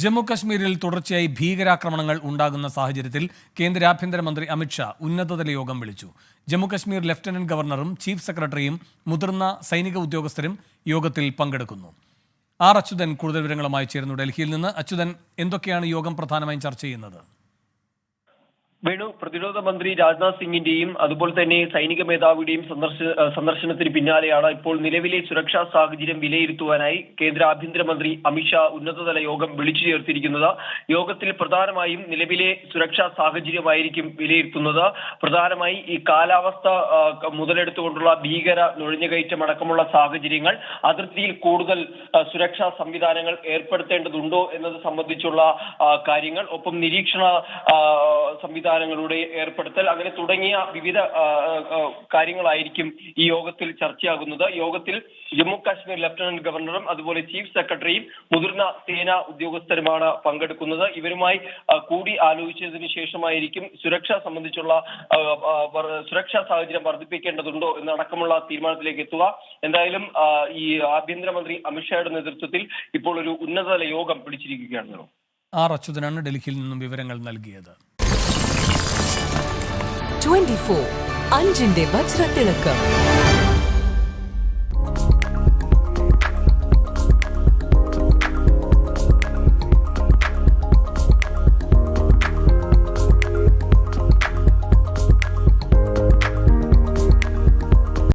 ജമ്മു കശ്മീരിൽ തുടർച്ചയായി ഭീകരാക്രമണങ്ങൾ ഉണ്ടാകുന്ന സാഹചര്യത്തിൽ കേന്ദ്ര ആഭ്യന്തരമന്ത്രി അമിത്ഷാ ഉന്നതതല യോഗം വിളിച്ചു. ജമ്മു കശ്മീർ ലഫ്റ്റനന്റ് ഗവർണറും ചീഫ് സെക്രട്ടറിയും മുതിർന്ന സൈനിക ഉദ്യോഗസ്ഥരും യോഗത്തിൽ പങ്കെടുക്കുന്നു. ആർ അച്യുതൻ കൂടുതൽ വിവരങ്ങളുമായി ചേരുന്നു ഡൽഹിയിൽ നിന്ന്. അച്യുതൻ, എന്തൊക്കെയാണ് യോഗം പ്രധാനമായും ചർച്ച ചെയ്യുന്നത്? വേണു, പ്രതിരോധ മന്ത്രി രാജ്നാഥ് സിംഗിന്റെയും അതുപോലെ തന്നെ സൈനിക മേധാവിയുടെയും സന്ദർശനത്തിന് പിന്നാലെയാണ് ഇപ്പോൾ നിലവിലെ സുരക്ഷാ സാഹചര്യം വിലയിരുത്തുവാനായി കേന്ദ്ര ആഭ്യന്തരമന്ത്രി അമിത്ഷാ ഉന്നതതല യോഗം വിളിച്ചു ചേർത്തിരിക്കുന്നത്. യോഗത്തിൽ പ്രധാനമായും നിലവിലെ സുരക്ഷാ സാഹചര്യമായിരിക്കും വിലയിരുത്തുന്നത്. പ്രധാനമായി ഈ കാലാവസ്ഥ മുതലെടുത്തുകൊണ്ടുള്ള ഭീകര നുഴഞ്ഞുകയറ്റം അടക്കമുള്ള സാഹചര്യങ്ങൾ, അതിർത്തിയിൽ കൂടുതൽ സുരക്ഷാ സംവിധാനങ്ങൾ ഏർപ്പെടുത്തേണ്ടതുണ്ടോ എന്നത് സംബന്ധിച്ചുള്ള കാര്യങ്ങൾ, ഒപ്പം നിരീക്ഷണ സംവിധാനങ്ങളുടെ ഏർപ്പെടുത്തൽ, അങ്ങനെ തുടങ്ങിയ വിവിധ കാര്യങ്ങളായിരിക്കും ഈ യോഗത്തിൽ ചർച്ചയാകുന്നത്. യോഗത്തിൽ ജമ്മു കാശ്മീർ ലഫ്റ്റനന്റ് ഗവർണറും അതുപോലെ ചീഫ് സെക്രട്ടറിയും മുതിർന്ന സേനാ ഉദ്യോഗസ്ഥരുമാണ് പങ്കെടുക്കുന്നത്. ഇവരുമായി കൂടി ആലോചിച്ചതിന് ശേഷമായിരിക്കും സുരക്ഷ സംബന്ധിച്ചുള്ള സുരക്ഷാ സാഹചര്യം വർദ്ധിപ്പിക്കേണ്ടതുണ്ടോ എന്നടക്കമുള്ള തീരുമാനത്തിലേക്ക് എത്തുക. എന്തായാലും ഈ ആഭ്യന്തരമന്ത്രി അമിത്ഷായുടെ നേതൃത്വത്തിൽ ഇപ്പോൾ ഒരു ഉന്നതതല യോഗം വിളിച്ചിരിക്കുകയാണ്. ആർ അച്യുതനാണ് ഡൽഹിയിൽ നിന്നും വിവരങ്ങൾ നൽകിയത്. 24 അഞ്ചിന്റെ വജ്രത്തിളക്കം.